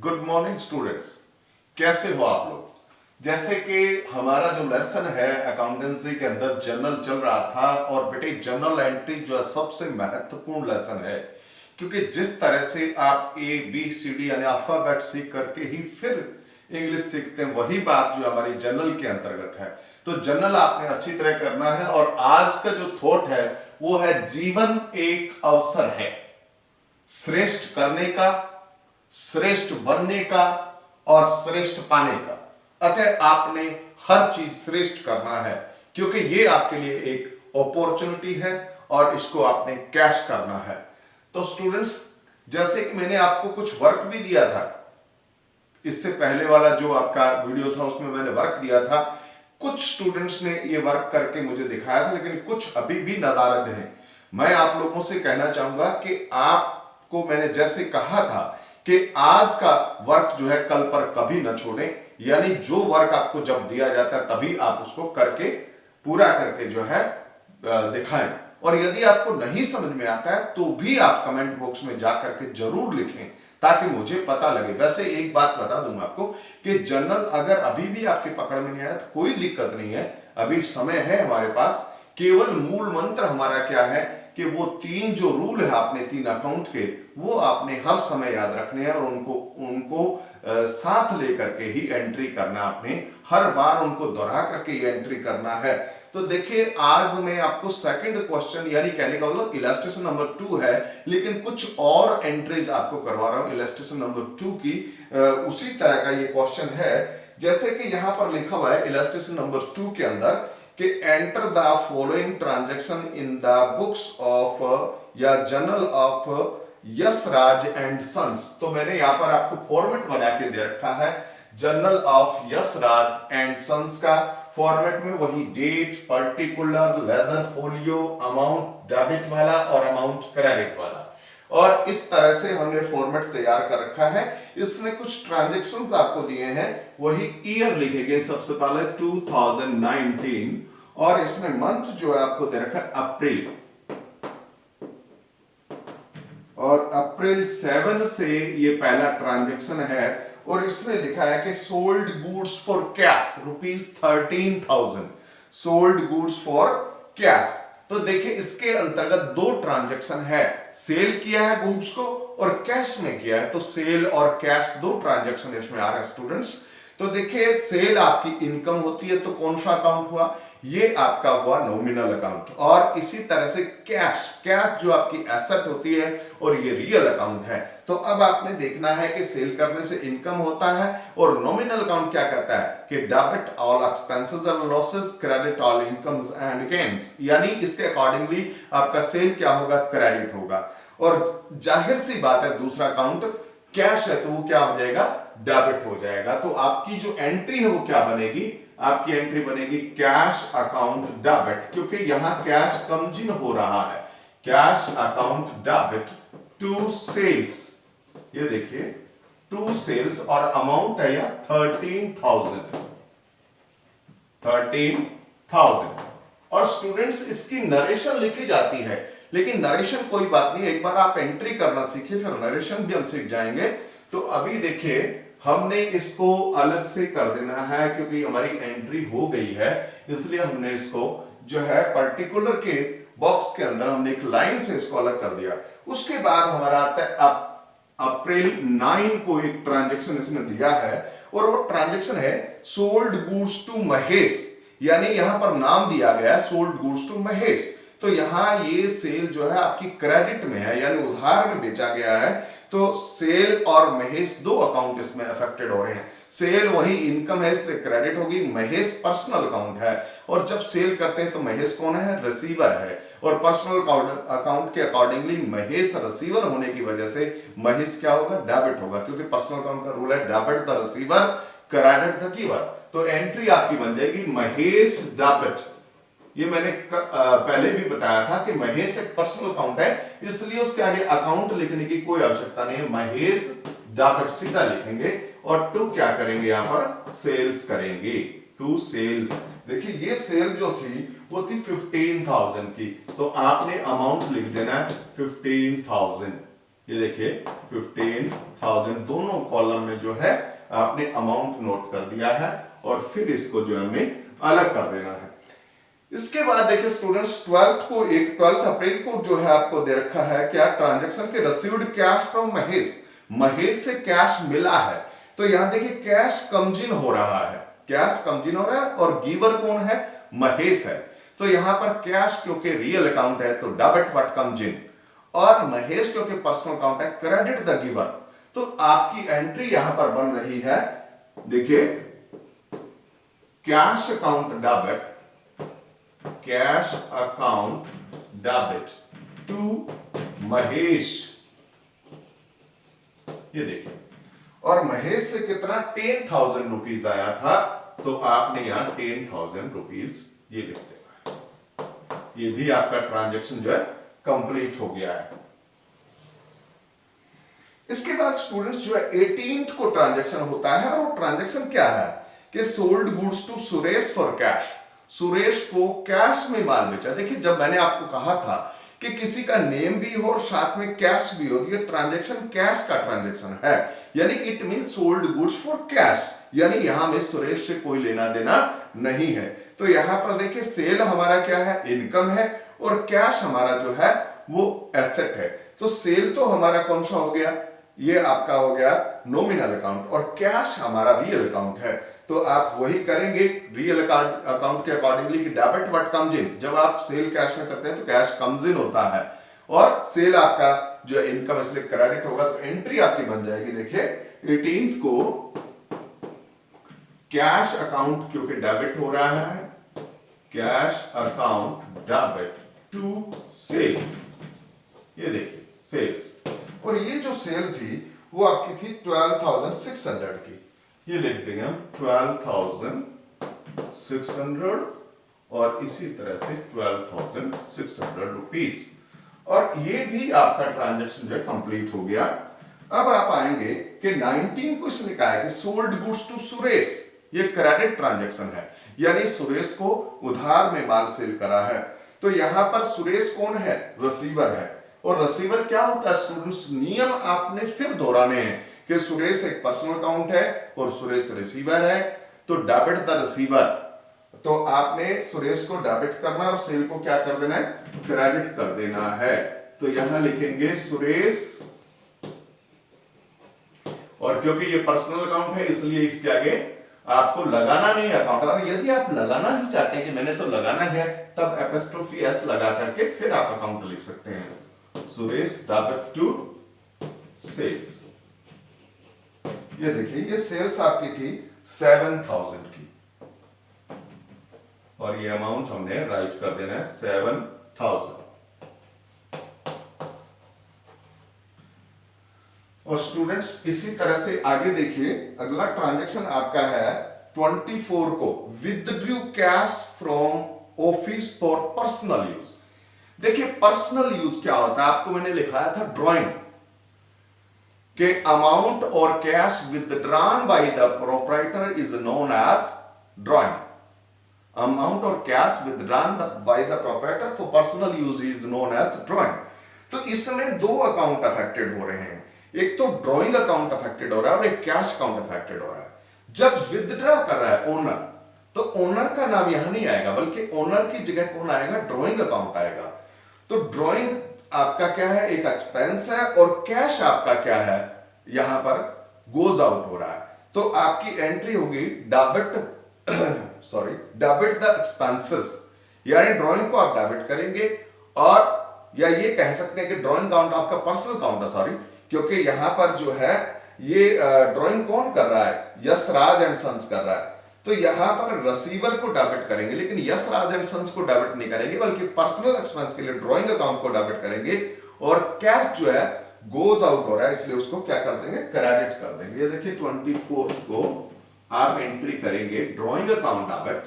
Good morning students. कैसे हो आप लोग? जैसे कि हमारा जो लेसन है अकाउंटेंसी के अंदर जनरल चल रहा था, और बेटे जनरल एंट्री जो है सबसे महत्वपूर्ण लेसन है, क्योंकि जिस तरह से आप ABCD यानी अल्फाबेट सीख करके ही फिर इंग्लिश सीखते हैं, वही बात जो हमारी जनरल के अंतर्गत है। तो जनरल आपने अच्छी तरह करना है। और आज का जो थॉट है वो है जीवन एक अवसर है श्रेष्ठ करने का, श्रेष्ठ बनने का और श्रेष्ठ पाने का। अतः आपने हर चीज श्रेष्ठ करना है, क्योंकि ये आपके लिए एक अपॉर्चुनिटी है और इसको आपने कैश करना है। तो स्टूडेंट्स, जैसे कि मैंने आपको कुछ वर्क भी दिया था, इससे पहले वाला जो आपका वीडियो था उसमें मैंने वर्क दिया था। कुछ स्टूडेंट्स ने ये वर्क करके मुझे दिखाया था, लेकिन कुछ अभी भी नदारद हैं। मैं आप लोगों से कहना चाहूंगा कि आपको मैंने जैसे कहा था कि आज का वर्क जो है कल पर कभी ना छोड़ें, यानी जो वर्क आपको जब दिया जाता है तभी आप उसको करके पूरा करके जो है दिखाएं। और यदि आपको नहीं समझ में आता है तो भी आप कमेंट बॉक्स में जा करके जरूर लिखें, ताकि मुझे पता लगे। वैसे एक बात बता दूं आपको कि जनरल अगर अभी भी आपके पकड़ में नहीं आया तो कोई दिक्कत नहीं है, अभी समय है हमारे पास। केवल मूल मंत्र हमारा क्या है कि वो तीन जो रूल है आपने तीन अकाउंट के, वो आपने हर समय याद रखने हैं और उनको साथ लेकर के ही एंट्री करना। आपने हर बार उनको दोहरा करके ये एंट्री करना है। तो देखिए, आज मैं आपको सेकंड क्वेश्चन यानी कहने का मतलब इलस्ट्रेशन नंबर 2 है, लेकिन कुछ और एंट्रीज आपको करवा रहा हूं इलस्ट्रेशन नंबर 2 की। उसी तरह का ये क्वेश्चन है, जैसे कि यहां पर लिखा हुआ है इलस्ट्रेशन नंबर 2 के अंदर कि enter the following transaction in the books of या journal of Yash Raj and sons. तो मैंने यहां पर आपको फॉर्मेट बना के दे रखा है journal of Yash Raj and sons का। फॉर्मेट में वही date, particular, ledger folio, amount debit वाला और अमाउंट क्रेडिट वाला, और इस तरह से हमने फॉर्मेट तैयार कर रखा है। इसमें कुछ ट्रांजैक्शंस आपको दिए हैं, वही ईयर लिखेंगे सबसे पहले 2019, और इसमें मंथ जो है आपको दे रखा है अप्रैल, और अप्रैल 7 से ये पहला ट्रांजैक्शन है। और इसमें लिखा है कि sold goods for cash ₹13,000, sold goods for cash. तो देखिए, इसके अंतर्गत दो ट्रांजैक्शन है, सेल किया है गुड्स को और कैश में किया है। तो सेल और कैश दो ट्रांजैक्शन इसमें आ रहे हैं स्टूडेंट्स। तो देखिए, सेल आपकी इनकम होती है, तो कौन सा अकाउंट हुआ? ये आपका हुआ नॉमिनल अकाउंट। और इसी तरह से कैश जो आपकी एसेट होती है और ये रियल अकाउंट है। तो अब आपने देखना है कि सेल करने से इनकम होता है, और नॉमिनल अकाउंट क्या कहता है कि debit all expenses and losses, credit all incomes and gains, यानी इसके अकॉर्डिंगली आपका सेल क्या होगा? क्रेडिट होगा। और जाहिर सी बात है, दूसरा अकाउंट कैश है तो वो क्या हो जाएगा? डेबिट हो जाएगा। तो आपकी जो एंट्री है वो क्या बनेगी? आपकी एंट्री बनेगी कैश अकाउंट डेबिट, क्योंकि यहां कैश कंज्यूम हो रहा है। Cash account debit to sales, ये देखिए टू सेल्स, और अमाउंट है या 13,000। और स्टूडेंट्स, इसकी नरेशन लिखी जाती है, लेकिन नरेशन कोई बात नहीं, एक बार आप एंट्री करना सीखिए, फिर नरेशन भी हम सीख जाएंगे। तो अभी देखिए, हमने इसको अलग से कर देना है, क्योंकि हमारी एंट्री हो गई है, इसलिए हमने इसको जो है पर्टिकुलर के बॉक्स के अंदर हमने एक लाइन से इसको अलग कर दिया। उसके बाद हमारा आता है अप्रैल 9 को एक ट्रांजैक्शन इसने दिया है, और वो ट्रांजैक्शन है सोल्ड गुड्स टू महेश, यानी यहां पर नाम दिया गया है सोल्ड गुड्स टू महेश। तो यहां ये सेल जो है आपकी क्रेडिट में है, यानी उधार में बेचा गया है। तो सेल और महेश दो अकाउंट इसमें अफेक्टेड हो रहे हैं। सेल वही इनकम है, इसलिए क्रेडिट होगी। महेश पर्सनल अकाउंट है, और जब सेल करते हैं तो महेश कौन है? रिसीवर है। और पर्सनल अकाउंट के अकॉर्डिंगली महेश रिसीवर होने की वजह से महेश क्या होगा? डेबिट होगा, क्योंकि पर्सनल अकाउंट का रूल है debit the receiver, credit the giver. तो एंट्री आपकी बन जाएगी महेश डेबिट। ये मैंने पहले भी बताया था कि महेश एक पर्सनल अकाउंट है, इसलिए उसके आगे अकाउंट लिखने की कोई आवश्यकता नहीं है। महेश डेबिट सीधा लिखेंगे, और टू क्या करेंगे? यहां पर सेल्स करेंगे, टू सेल्स। देखिए, ये सेल जो थी वो थी 15,000 की, तो आपने अमाउंट लिख देना है 15,000। ये देखिए 15,000 दोनों कॉलम में जो है आपने अमाउंट नोट कर दिया है और फिर इसको जो है हमें अलग कर देना है। इसके बाद देखिए स्टूडेंट्स 12 अप्रैल को जो है आपको दे रखा है क्या, ट्रांजैक्शन के received cash from Mahesh, Mahesh से कैश मिला है। तो यहां देखिए कैश कमजिन हो रहा है, कैश कमजिन हो रहा है और गिवर कौन है, महेश है। तो यहां पर कैश क्योंकि रियल अकाउंट है तो डेबिट व्हाट कम्स इन, और महेश क्योंकि पर्सनल अकाउंट है क्रेडिट द गिवर। तो आपकी एंट्री यहां पर बन रही है, देखिए cash account debit, cash account debit to Mahesh, ये देखिए, और महेश से कितना 10,000 रुपीज आया था, तो आपने यहां 10,000 रुपीज ये लिख देना। ये भी आपका ट्रांजैक्शन जो है कंप्लीट हो गया है। इसके बाद स्टूडेंट्स जो है 18th को ट्रांजैक्शन होता है, और वो ट्रांजैक्शन क्या है कि sold goods to Suresh for cash, Suresh को कैश में माल बेचा। देखिए जब मैंने आपको कहा था कि किसी का नेम भी हो और साथ में कैश भी हो, तो ये ट्रांजैक्शन कैश का ट्रांजैक्शन है, यानी it mean sold goods for cash, यानी यहां में सुरेश से कोई लेना देना नहीं है। तो यहां पर देखिए सेल हमारा क्या है, इनकम है, और कैश हमारा जो है वो एसेट है। तो सेल तो हमारा कौन सा हो गया, ये आपका हो गया नॉमिनल अकाउंट, और कैश हमारा रियल अकाउंट है। तो आप वही करेंगे रियल अकाउंट के अकॉर्डिंगली कि डेबिट व्हाट कम्स इन, जब आप सेल कैश में करते हैं तो कैश कम्स इन होता है, और सेल आपका जो इनकम इसलिए क्रेडिट होगा। तो एंट्री आपकी बन जाएगी, देखिए 18th को कैश अकाउंट क्योंकि डेबिट हो रहा है, cash account debit to sales, ये देखिए सेल्स, और ये जो सेल थी वो आपकी थी 12,600 की, ये लिख देंगे हम 12,600, और इसी तरह से 12,600 रुपीज, और ये भी आपका ट्रांजैक्शन जो है कंप्लीट हो गया। अब आप आएंगे कि 19 को इसने कहा है कि सोल्ड गुड्स टू सुरेश, ये क्रेडिट ट्रांजैक्शन है, यानी सुरेश को उधार में माल सेल करा है। तो यहां पर सुरेश कौन है, रिसीवर है, और रिसीवर क्या होता है स्टूडेंट्स, नियम आपने फिर दोहराने हैं कि सुरेश एक पर्सनल अकाउंट है और सुरेश रिसीवर है। तो डेबिट द रिसीवर, तो आपने सुरेश को डेबिट करना और सेल को क्या कर देना है, क्रेडिट कर देना है। तो यहां लिखेंगे सुरेश, और क्योंकि ये पर्सनल अकाउंट है इसलिए इसके आगे आपको लगाना नहीं है अकाउंट, और यदि आप लगाना ही चाहते हैं कि मैंने तो लगाना है, तब एपोस्ट्रोफी एस लगा करके फिर आप अकाउंट लिख सकते हैं, सुरेश डेबिट टू सेल्स। ये देखिए ये सेल्स आपकी थी 7,000 की, और ये अमाउंट हमने राइट कर देना है 7,000। और स्टूडेंट्स इसी तरह से आगे देखिए, अगला ट्रांजैक्शन आपका है 24 को, withdrew cash from office for personal use. देखिए पर्सनल यूज क्या होता है, आपको मैंने लिखाया था ड्राइंग के अमाउंट और cash withdrawn by the proprietor is known as drawing. Amount और cash withdrawn by the proprietor for personal use is known as drawing. तो इसमें दो अकाउंट अफेक्टेड हो रहे हैं, एक तो ड्राइंग अकाउंट अफेक्टेड हो रहा है और एक कैश अकाउंट अफेक्टेड हो रहा है। जब विथड्रॉ कर रहा है ओनर, तो ओनर का नाम यहां नहीं आएगा, बल्कि ओनर की जगह कौन आएगा, ड्राइंग अकाउंट आएगा। तो ड्राइंग आपका क्या है, एक एक्सपेंस है, और कैश आपका क्या है, यहां पर गोज आउट हो रहा है। तो आपकी एंट्री होगी डेबिट डेबिट द एक्सपेंसेस, यानी ड्राइंग को आप डेबिट करेंगे, और या ये कह सकते हैं कि ड्राइंग अकाउंट आपका पर्सनल अकाउंट है, सॉरी, क्योंकि यहां पर जो है ये ड्राइंग कौन कर रहा है, यशराज एंड सन्स कर रहा है। तो यहां पर रिसीवर को डेबिट करेंगे, लेकिन यशराज एंड सन्स को डेबिट नहीं करेंगे, बल्कि पर्सनल एक्सपेंस के लिए ड्राइंग अकाउंट को डेबिट करेंगे, और कैश जो है गोज आउट हो रहा है इसलिए उसको क्या कर देंगे, क्रेडिट कर देंगे। ये देखिए 24 को आप एंट्री करेंगे drawing account debit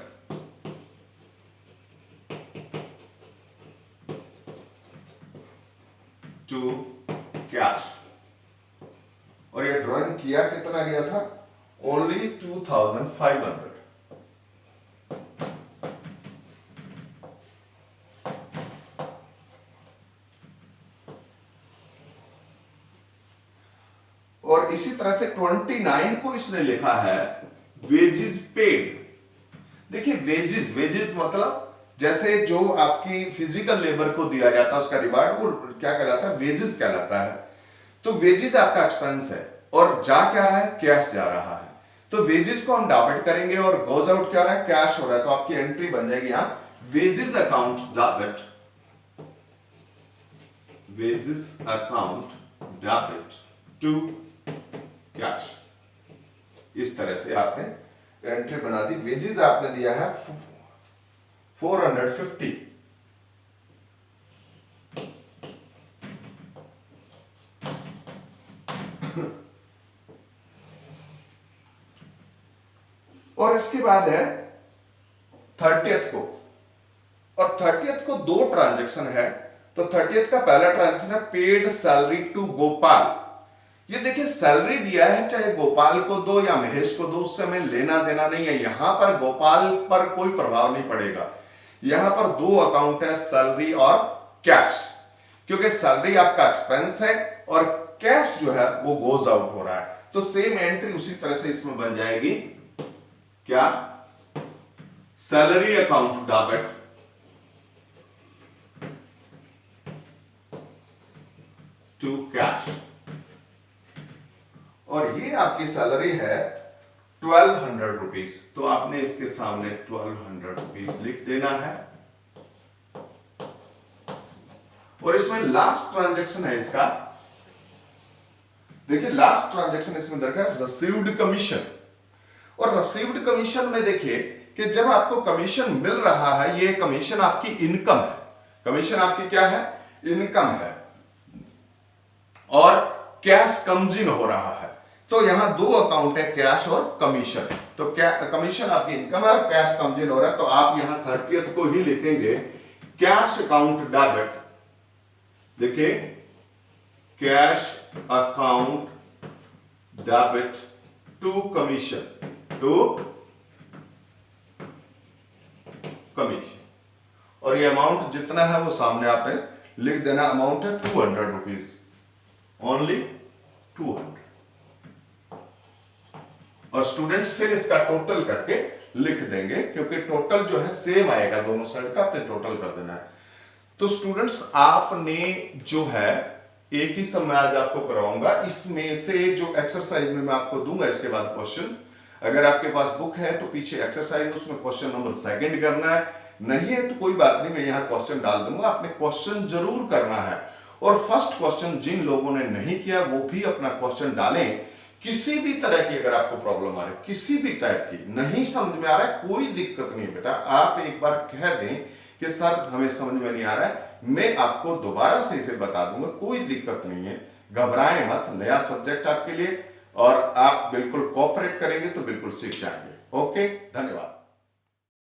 to cash, और ये ड्राइंग किया कितना गया था, ओनली 2,500। और इसी तरह से 29 को इसने लिखा है वेजेस पेड। देखिए वेजेस मतलब जैसे जो आपकी फिजिकल लेबर को दिया जाता है उसका रिवार्ड, वो क्या कहलाता है, वेजेस कहलाता है। तो वेजेस आपका एक्सपेंस है और जा क्या रहा है, कैश जा रहा है। तो वेजेस को हम डेबिट करेंगे और गोज आउट क्या रहा है, कैश हो रहा है। तो आपकी एंट्री बन जाएगी यहां wages account debit, wages account debit to cash. इस तरह से आपने एंट्री बना दी। वेजेस आपने दिया है 450, और इसके बाद है 30th को, और 30th को दो ट्रांजैक्शन है। तो 30th का पहला ट्रांजैक्शन है पेड सैलरी टू गोपाल। ये देखिए सैलरी दिया है, चाहे गोपाल को दो या महेश को दो, उससे हमें लेना देना नहीं है। यहां पर गोपाल पर कोई प्रभाव नहीं पड़ेगा। यहां पर दो अकाउंट है, सैलरी और कैश, क्योंकि सैलरी आपका एक्सपेंस है और कैश जो है वो गोज आउट हो रहा है। तो सेम एंट्री उसी तरह से इसमें बन जाएगी, क्या, salary account debit to cash. और ये आपकी सैलरी है 1200 रुपीज, तो आपने इसके सामने 1200 रुपीज लिख देना है। और इसमें लास्ट ट्रांजैक्शन है इसका, देखिए लास्ट ट्रांजैक्शन इसमें दरकार रिसीव्ड कमीशन। और रिसीव्ड कमीशन में देखिए कि जब आपको कमीशन मिल रहा है, ये कमीशन आपकी इनकम है, कमीशन आपकी क्या है, इनकम है, और कैश कम्स इन हो रहा है। तो यहां दो अकाउंट है, कैश और कमीशन। तो क्या कमीशन आपकी इनकम है और कैश कम्स इन हो रहा है, तो आप यहां 30th को ही लिखेंगे कैश अकाउंट डेबिट। देखिए cash account debit to commission, to commission. और ये अमाउंट जितना है वो सामने आपने लिख देना। अमाउंट है 200 रुपीज, ओनली 200। और स्टूडेंट्स फिर इसका टोटल करके लिख देंगे, क्योंकि टोटल जो है सेम आएगा, दोनों साइड का आपने टोटल कर देना है। तो स्टूडेंट्स आपने जो है एक ही समय आज आपको करवाऊंगा, इसमें से जो एक्सरसाइज में मैं आपको दूंगा इसके बाद क्वेश्चन, अगर आपके पास बुक है तो पीछे एक्सरसाइज, उसमें क्वेश्चन नंबर 2 करना है, नहीं है तो कोई बात नहीं, मैं यहां क्वेश्चन डाल दूंगा, आपने क्वेश्चन जरूर करना है। और फर्स्ट क्वेश्चन जिन लोगों ने नहीं किया वो भी अपना क्वेश्चन डालें। किसी भी तरह की अगर आपको प्रॉब्लम आ रही है, किसी भी टाइप की, नहीं समझ में आ रहा है, कोई दिक्कत नहीं बेटा, आप एक बार कह दें कि सर हमें समझ में नहीं आ रहा है, मैं आपको दोबारा से इसे बता दूंगा, कोई दिक्कत नहीं है, घबराएं मत, नया सब्जेक्ट आपके लिए, और आप बिल्कुल कोऑपरेट करेंगे तो बिल्कुल सीख जाएंगे। ओके, धन्यवाद।